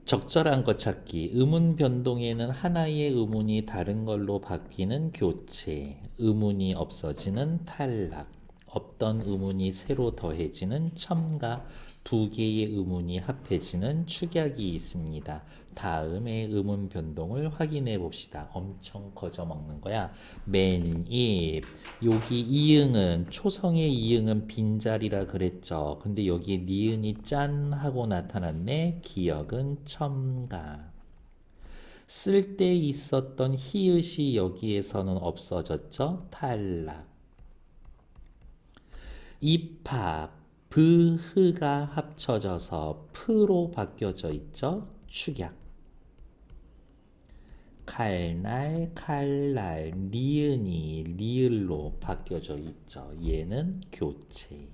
적절한 것 찾기. 의문 변동에는 하나의 의문이 다른 걸로 바뀌는 교체, 의문이 없어지는 탈락, 없던 의문이 새로 더해지는 첨가, 두 개의 의문이 합해지는 축약이 있습니다. 다음의 의문 변동을 확인해 봅시다. 엄청 거저 먹는 거야. 맨입. 여기 이응은 초성의 이응은 빈자리라 그랬죠. 근데 여기 니은이 짠 하고 나타났네. 기억은 첨가. 쓸 때 있었던 히읗이 여기에서는 없어졌죠. 탈락. 입학. 브흐가 합쳐져서 프로 바뀌어져 있죠. 축약. 칼날, 칼날, 니은이 리을로 바뀌어져 있죠. 얘는 교체.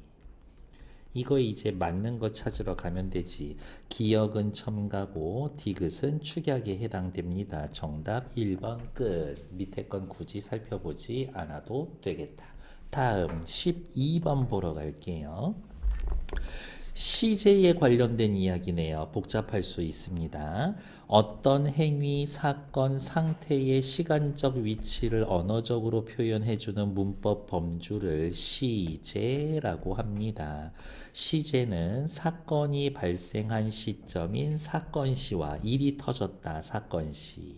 이거 이제 맞는 거 찾으러 가면 되지. 기억은 첨가고 디귿은 축약에 해당됩니다. 정답 1번 끝. 밑에 건 굳이 살펴보지 않아도 되겠다. 다음 12번 보러 갈게요. 시제에 관련된 이야기네요. 복잡할 수 있습니다. 어떤 행위, 사건, 상태의 시간적 위치를 언어적으로 표현해주는 문법 범주를 시제라고 합니다. 시제는 사건이 발생한 시점인 사건시와 일이 터졌다 사건시,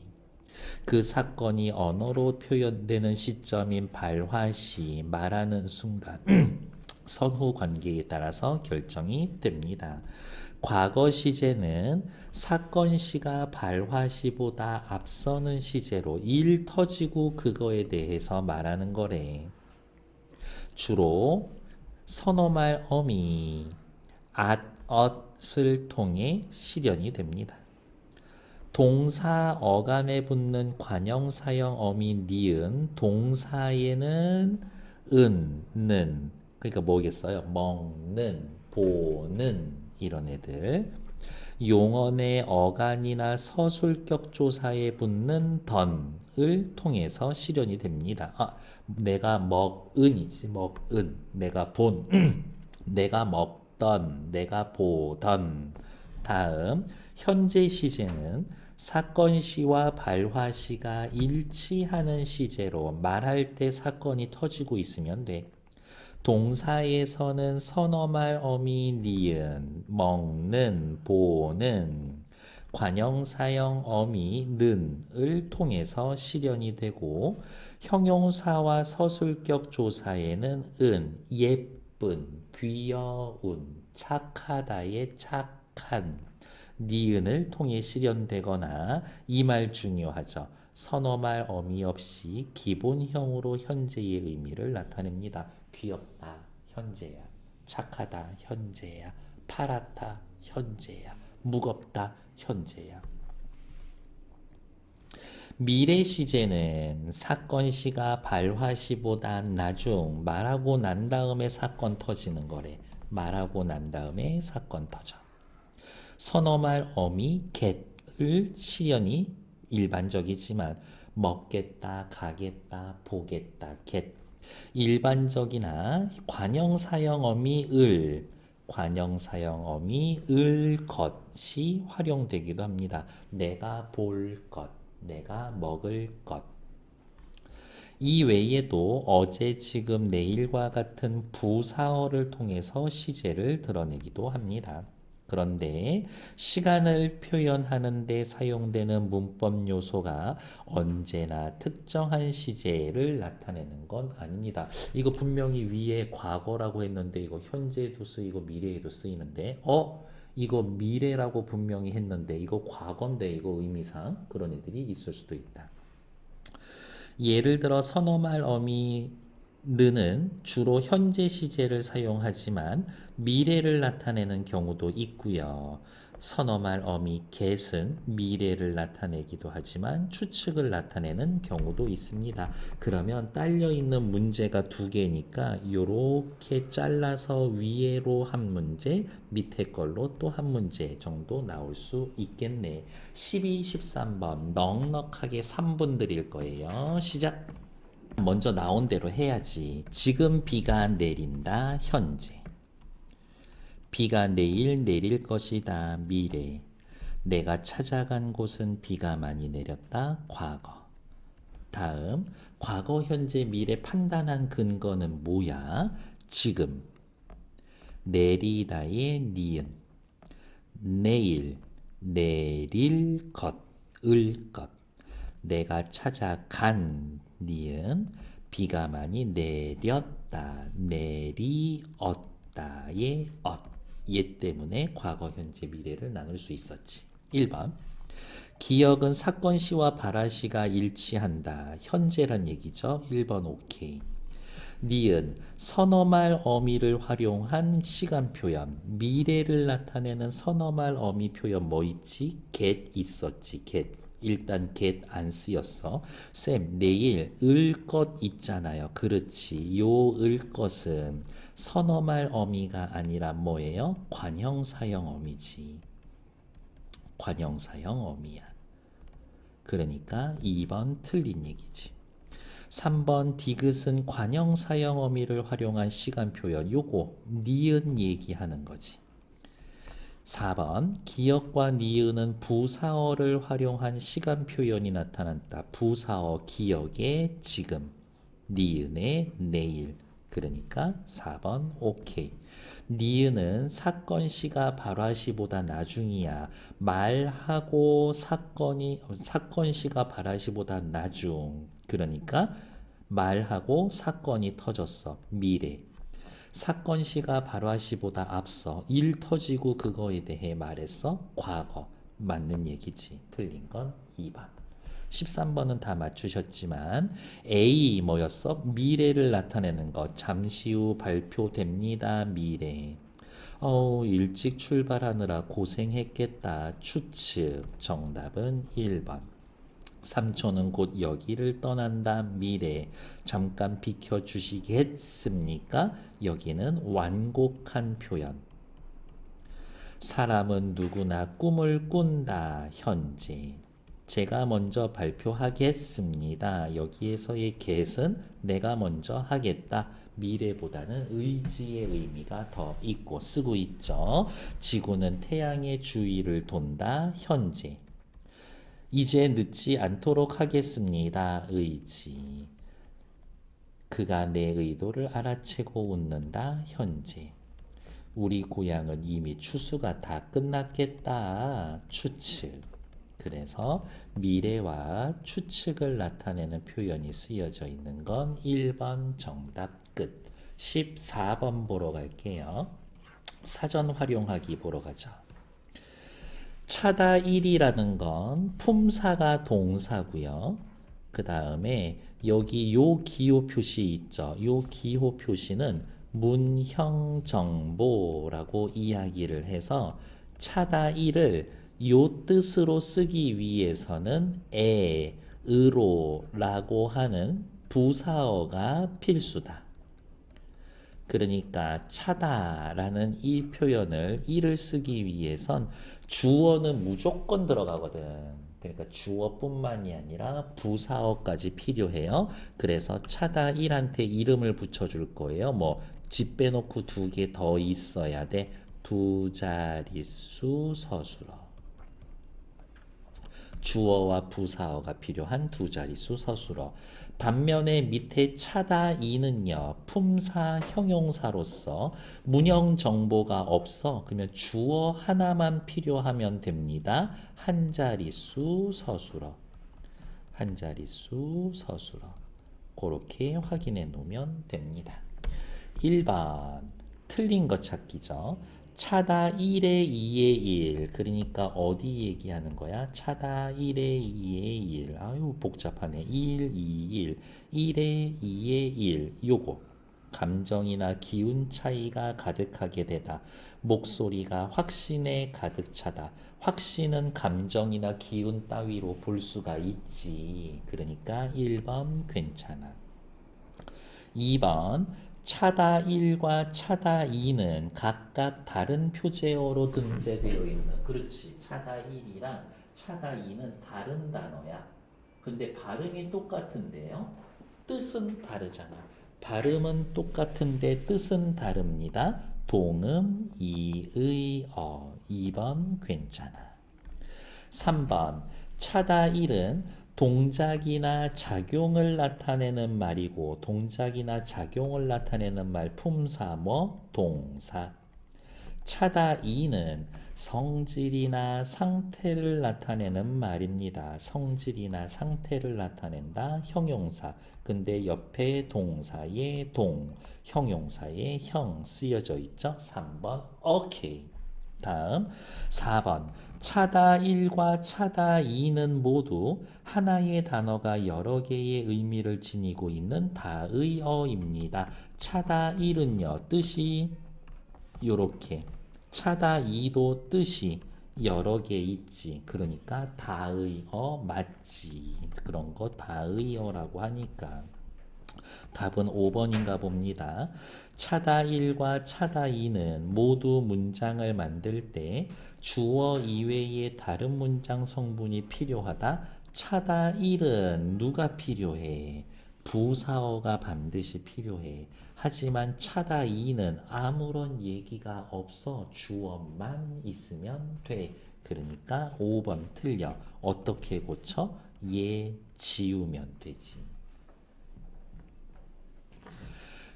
그 사건이 언어로 표현되는 시점인 발화시, 말하는 순간 선후 관계에 따라서 결정이 됩니다. 과거 시제는 사건 시가 발화 시보다 앞서는 시제로 일 터지고 그거에 대해서 말하는 거래. 주로 선어말 어미, 앗, 엇을 통해 실현이 됩니다. 동사 어간에 붙는 관형 사형 어미 니은, 동사에는 은, 는, 그러니까 뭐겠어요? 먹는, 보는 이런 애들. 용언의 어간이나 서술격 조사에 붙는 던을 통해서 실현이 됩니다. 내가 먹은이지, 먹은. 내가 본, 내가 먹던, 내가 보던. 다음 현재 시제는 사건 시와 발화 시가 일치하는 시제로 말할 때 사건이 터지고 있으면 돼. 동사에서는 선어말 어미 니은, 먹는, 보는, 관형사형 어미 는을 통해서 실현이 되고, 형용사와 서술격 조사에는 은, 예쁜, 귀여운, 착하다의 착한, 니은을 통해 실현되거나, 이 말 중요하죠. 선어말 어미 없이 기본형으로 현재의 의미를 나타냅니다. 귀엽다, 현재야. 착하다, 현재야. 파랗다, 현재야. 무겁다, 현재야. 미래 시제는 사건 시가 발화 시보다 나중, 말하고 난 다음에 사건 터지는 거래. 말하고 난 다음에 사건 터져. 선어말 어미 get을 실현이 일반적이지만 먹겠다, 가겠다, 보겠다, get. 일반적이나 관형사형 어미 을, 관형사형 어미 을 것이 활용되기도 합니다. 내가 볼 것, 내가 먹을 것. 이 외에도 어제, 지금, 내일과 같은 부사어를 통해서 시제를 드러내기도 합니다. 그런데 시간을 표현하는 데 사용되는 문법 요소가 언제나 특정한 시제를 나타내는 건 아닙니다. 이거 분명히 위에 과거라고 했는데 이거 현재에도 쓰이고 미래에도 쓰이는데 이거 미래라고 분명히 했는데 이거 과거인데 이거 의미상 그런 애들이 있을 수도 있다. 예를 들어 선어말 어미는 주로 현재 시제를 사용하지만 미래를 나타내는 경우도 있고요. 선어말 어미 get은 미래를 나타내기도 하지만 추측을 나타내는 경우도 있습니다. 그러면 딸려 있는 문제가 두 개니까 이렇게 잘라서 위로 한 문제, 밑에 걸로 또 한 문제 정도 나올 수 있겠네. 12, 13번 넉넉하게 3분 드릴 거예요. 시작. 먼저 나온 대로 해야지. 지금 비가 내린다. 현재. 비가 내일 내릴 것이다. 미래. 내가 찾아간 곳은 비가 많이 내렸다. 과거. 다음 과거, 현재, 미래 판단한 근거는 뭐야? 지금. 내리다의 니은. 내일, 내릴 것, 을 것. 내가 찾아간 니은. 비가 많이 내렸다. 내리었다의 엇. 얘 때문에 과거, 현재, 미래를 나눌 수 있었지. 1번. 기억은 사건 시와 발화 시가 일치한다. 현재란 얘기죠. 1번 오케이. 니은 선어말 어미를 활용한 시간 표현. 미래를 나타내는 선어말 어미 표현 뭐 있지? get 있었지. get. 일단 get 안 쓰였어. 쌤, 내일 을 것 있잖아요. 그렇지. 요 을 것은 선어말 어미가 아니라 뭐예요? 관형사형 어미지. 관형사형 어미야. 그러니까 2번 틀린 얘기지. 3번 디귿은 관형사형 어미를 활용한 시간 표현. 요거 니은 얘기하는 거지. 4번 기억과 니은은 부사어를 활용한 시간 표현이 나타났다. 부사어 기억의 지금, 니은의 내일. 그러니까 4번 오케이. 니은은 사건 시가 발화 시보다 나중이야. 말하고 사건 시가 발화 시보다 나중. 그러니까 말하고 사건이 터졌어. 미래. 사건 시가 발화 시보다 앞서 일 터지고 그거에 대해 말했어. 과거. 맞는 얘기지. 틀린 건 2번. 13번은 다 맞추셨지만 A 뭐였어? 미래를 나타내는 것. 잠시 후 발표됩니다. 미래. 일찍 출발하느라 고생했겠다. 추측. 정답은 1번. 삼촌은 곧 여기를 떠난다. 미래. 잠깐 비켜주시겠습니까? 여기는 완곡한 표현. 사람은 누구나 꿈을 꾼다. 현재. 제가 먼저 발표하겠습니다. 여기에서의 get은 내가 먼저 하겠다. 미래보다는 의지의 의미가 더 있고 쓰고 있죠. 지구는 태양의 주위를 돈다. 현재. 이제 늦지 않도록 하겠습니다. 의지. 그가 내 의도를 알아채고 웃는다. 현재. 우리 고향은 이미 추수가 다 끝났겠다. 추측. 그래서 미래와 추측을 나타내는 표현이 쓰여져 있는 건 1번 정답 끝. 14번 보러 갈게요. 사전 활용하기 보러 가죠. 차다 1이라는 건 품사가 동사고요. 그 다음에 여기 요 기호 표시 있죠. 요 기호 표시는 문형정보라고 이야기를 해서 차다 1을 요 뜻으로 쓰기 위해서는 으로라고 하는 부사어가 필수다. 그러니까 차다라는 이 표현을 이를 쓰기 위해선 주어는 무조건 들어가거든. 그러니까 주어뿐만이 아니라 부사어까지 필요해요. 그래서 차다 1한테 이름을 붙여줄 거예요. 뭐 집 빼놓고 2개 더 있어야 돼. 두 자릿수 서술어. 주어와 부사어가 필요한 두 자릿수 서술어. 반면에 밑에 차다 2는요. 품사 형용사로서 문형 정보가 없어. 그러면 주어 하나만 필요하면 됩니다. 한 자릿수 서술어. 한 자릿수 서술어. 그렇게 확인해 놓으면 됩니다. 1번 틀린 것 찾기죠. 차다 1에 2에 1. 그러니까 어디 얘기하는 거야? 차다 1에 2에 1. 아유 복잡하네. 1, 2, 1. 1에 2에 1. 요거. 감정이나 기운 차이가 가득하게 되다. 목소리가 확신에 가득 차다. 확신은 감정이나 기운 따위로 볼 수가 있지. 그러니까 1번 괜찮아. 2번 차다 1과 차다 2는 각각 다른 표제어로 등재되어 있는. 그렇지. 차다 1이랑 차다 2는 다른 단어야. 근데 발음이 똑같은데요. 뜻은 다르잖아. 발음은 똑같은데 뜻은 다릅니다. 동음, 이의, 2번 괜찮아. 3번 차다일은 동작이나 작용을 나타내는 말이고 동작이나 작용을 나타내는 말 품사 뭐 동사. 차다이는 성질이나 상태를 나타내는 말입니다. 성질이나 상태를 나타낸다. 형용사. 근데 옆에 동사의 동, 형용사의 형 쓰여져 있죠. 3번 오케이. 다음 4번 차다 1과 차다 2는 모두 하나의 단어가 여러 개의 의미를 지니고 있는 다의어입니다. 차다 1은요 뜻이 요렇게 차다 2도 뜻이 여러 개 있지. 그러니까 다의어 맞지. 그런 거 다의어라고 하니까 답은 5번인가 봅니다. 차다 1과 차다 2는 모두 문장을 만들 때 주어 이외의 다른 문장 성분이 필요하다. 차다 1은 누가 필요해? 부사어가 반드시 필요해. 하지만 차다 2는 아무런 얘기가 없어. 주어만 있으면 돼. 그러니까 5번 틀려. 어떻게 고쳐? 얘 지우면 되지.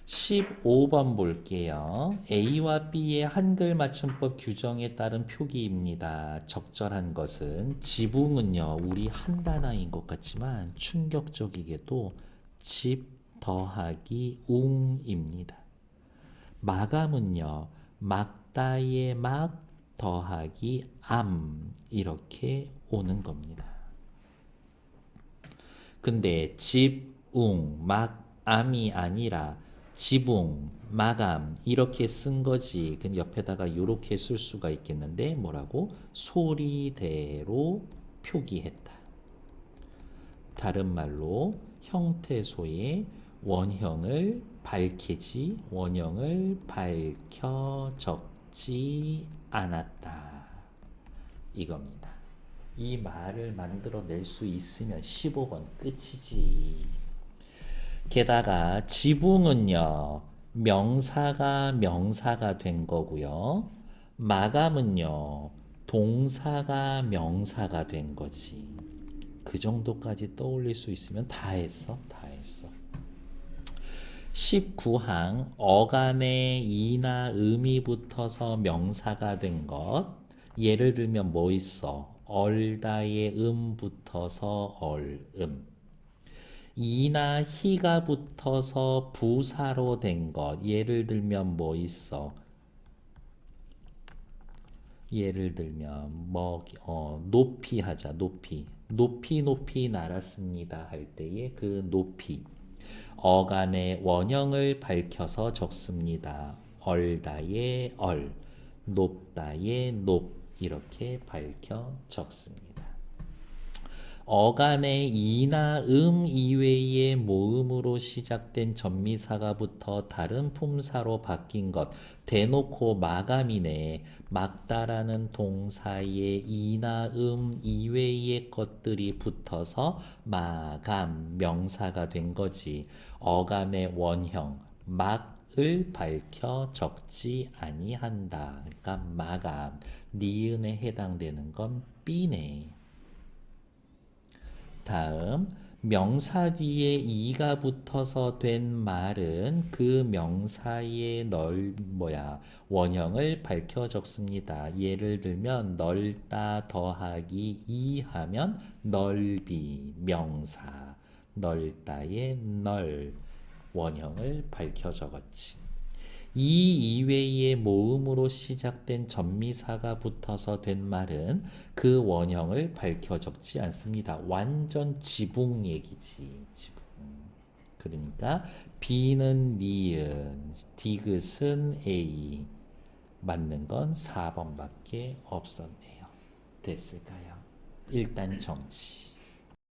15번 볼게요. A와 B의 한글 맞춤법 규정에 따른 표기입니다. 적절한 것은 지붕은요. 우리 한 단어인 것 같지만 충격적이게도 집 더하기 웅입니다. 마감은요. 막다의 막 더하기 암 이렇게 오는 겁니다. 근데 집, 웅, 막, 암이 아니라 지붕, 마감 이렇게 쓴 거지. 그럼 옆에다가 이렇게 쓸 수가 있겠는데 뭐라고? 소리대로 표기했다. 다른 말로 형태소의 원형을 밝히지 원형을 밝혀 적지 않았다. 이겁니다. 이 말을 만들어낼 수 있으면 15번 끝이지. 게다가 지붕은요. 명사가 된 거고요. 마감은요. 동사가 명사가 된 거지. 그 정도까지 떠올릴 수 있으면 다 했어. 다 했어. 19항 어간에 이나 음이 붙어서 명사가 된 것. 예를 들면 뭐 있어? 얼다의 붙어서 얼음. 이나 희가 붙어서 부사로 된 것. 예를 들면 뭐 있어? 예를 들면 높이 하자. 높이 날았습니다 할 때의 그 높이. 어간의 원형을 밝혀서 적습니다. 얼다의 얼, 높다의 높 이렇게 밝혀 적습니다. 어간의 이나 이외의 모음으로 시작된 전미사가부터 다른 품사로 바뀐 것. 대놓고 마감이네. 막다라는 동사의 이나 이외의 것들이 붙어서 마감, 명사가 된 거지. 어간의 원형, 막을 밝혀 적지 아니한다. 그러니까 마감, 니은에 해당되는 건 B네. 다음 명사 뒤에 이가 붙어서 된 말은 그 명사의 원형을 밝혀 적습니다. 예를 들면 넓다 더하기 이 하면 넓이 명사 넓다의 널 원형을 밝혀 적었지. 이 이외의 모음으로 시작된 전미사가 붙어서 된 말은 그 원형을 밝혀 적지 않습니다. 완전 지붕 얘기지. 지붕. 그러니까 B는 니은, 디귿은 A. 맞는 건 4번밖에 없었네요. 됐을까요? 일단 정치.